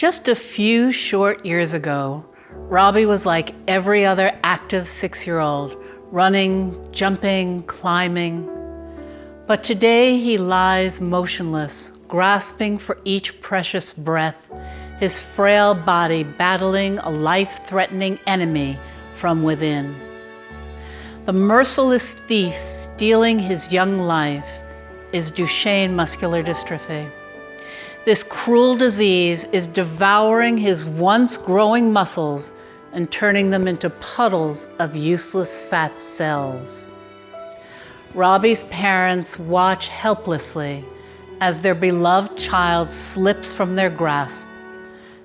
Just a few short years ago, Robbie was like every other active 6-year-old, running, jumping, climbing. But today he lies motionless, grasping for each precious breath, his frail body battling a life-threatening enemy from within. The merciless thief stealing his young life is Duchenne Muscular Dystrophy. This cruel disease is devouring his once growing muscles and turning them into puddles of useless fat cells. Robbie's parents watch helplessly as their beloved child slips from their grasp.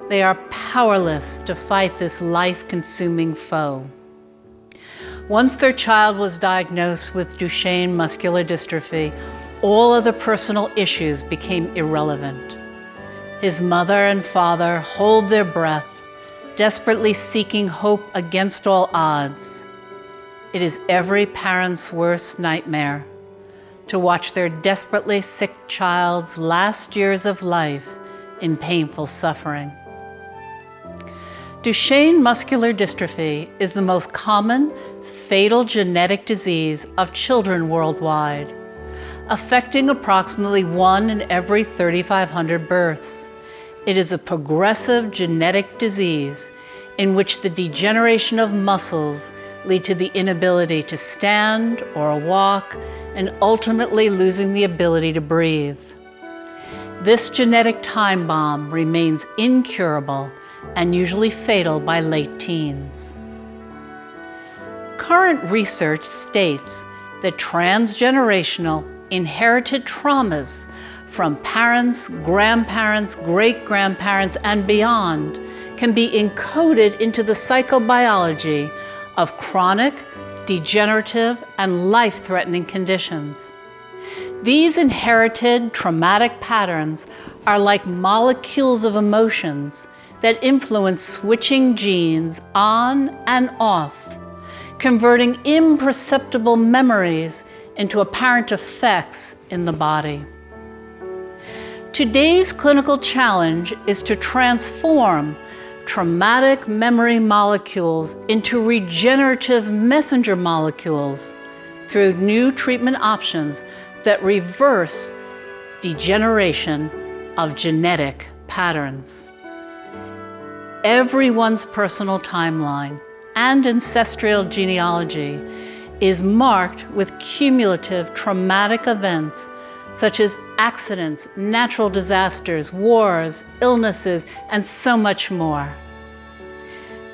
They are powerless to fight this life-consuming foe. Once their child was diagnosed with Duchenne Muscular Dystrophy, all other personal issues became irrelevant. His mother and father hold their breath, desperately seeking hope against all odds. It is every parent's worst nightmare to watch their desperately sick child's last years of life in painful suffering. Duchenne muscular dystrophy is the most common, fatal genetic disease of children worldwide, affecting approximately 1 in every 3,500 births. It is a progressive genetic disease in which the degeneration of muscles lead to the inability to stand or walk and ultimately losing the ability to breathe. This genetic time bomb remains incurable and usually fatal by late teens. Current research states that transgenerational inherited traumas from parents, grandparents, great-grandparents, and beyond can be encoded into the psychobiology of chronic, degenerative, and life-threatening conditions. These inherited traumatic patterns are like molecules of emotions that influence switching genes on and off, converting imperceptible memories into apparent effects in the body. Today's clinical challenge is to transform traumatic memory molecules into regenerative messenger molecules through new treatment options that reverse degeneration of genetic patterns. Everyone's personal timeline and ancestral genealogy is marked with cumulative traumatic events such as accidents, natural disasters, wars, illnesses, and so much more.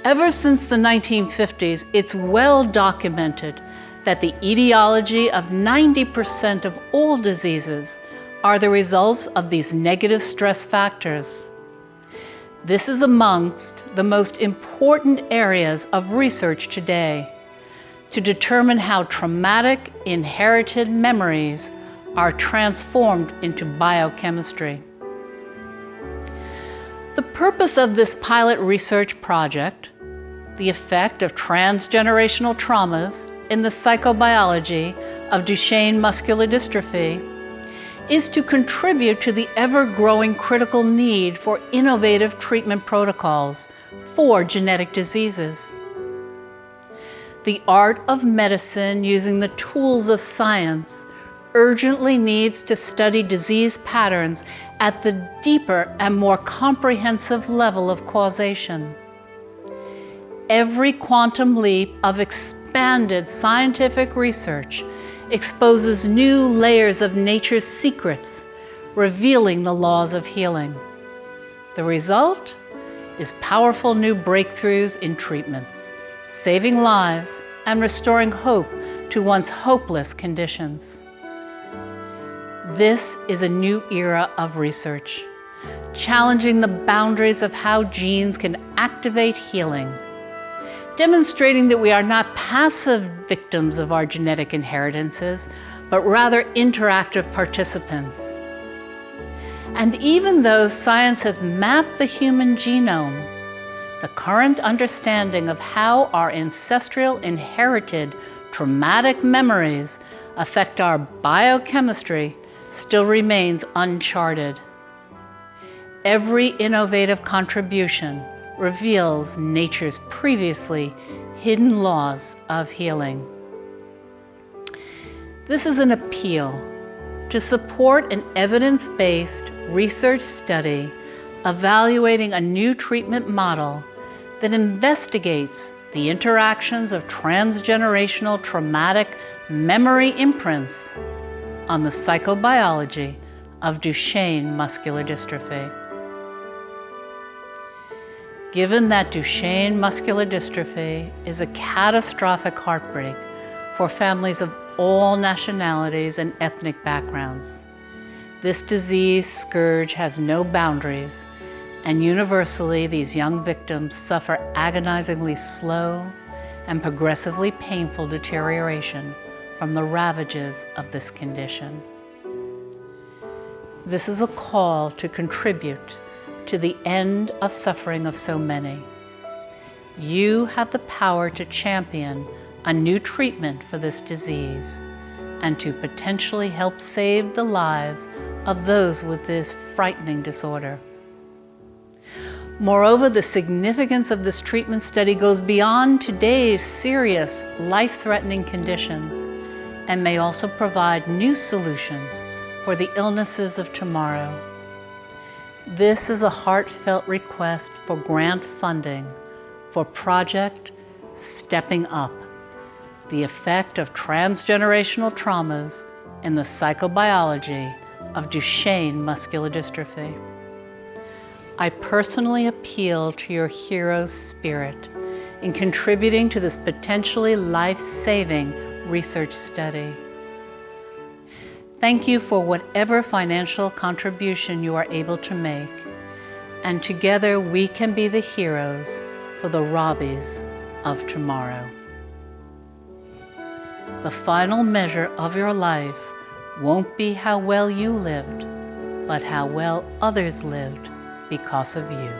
Ever since the 1950s, it's well documented that the etiology of 90% of all diseases are the results of these negative stress factors. This is amongst the most important areas of research today to determine how traumatic inherited memories are transformed into biochemistry. The purpose of this pilot research project, the effect of transgenerational traumas in the psychobiology of Duchenne muscular dystrophy, is to contribute to the ever-growing critical need for innovative treatment protocols for genetic diseases. The art of medicine using the tools of science urgently needs to study disease patterns at the deeper and more comprehensive level of causation. Every quantum leap of expanded scientific research exposes new layers of nature's secrets, revealing the laws of healing. The result is powerful new breakthroughs in treatments, saving lives and restoring hope to once hopeless conditions. This is a new era of research, challenging the boundaries of how genes can activate healing, demonstrating that we are not passive victims of our genetic inheritances, but rather interactive participants. And even though science has mapped the human genome, the current understanding of how our ancestral inherited traumatic memories affect our biochemistry still remains uncharted. Every innovative contribution reveals nature's previously hidden laws of healing. This is an appeal to support an evidence-based research study evaluating a new treatment model that investigates the interactions of transgenerational traumatic memory imprints on the psychobiology of Duchenne muscular dystrophy. Given that Duchenne muscular dystrophy is a catastrophic heartbreak for families of all nationalities and ethnic backgrounds, this disease scourge has no boundaries, and universally these young victims suffer agonizingly slow and progressively painful deterioration from the ravages of this condition. This is a call to contribute to the end of suffering of so many. You have the power to champion a new treatment for this disease and to potentially help save the lives of those with this frightening disorder. Moreover, the significance of this treatment study goes beyond today's serious, life-threatening conditions and may also provide new solutions for the illnesses of tomorrow. This is a heartfelt request for grant funding for Project Stepping Up, the effect of transgenerational traumas in the psychobiology of Duchenne muscular dystrophy. I personally appeal to your hero's spirit in contributing to this potentially life-saving research study. Thank you for whatever financial contribution you are able to make, and together we can be the heroes for the Robbies of tomorrow. The final measure of your life won't be how well you lived, but how well others lived because of you.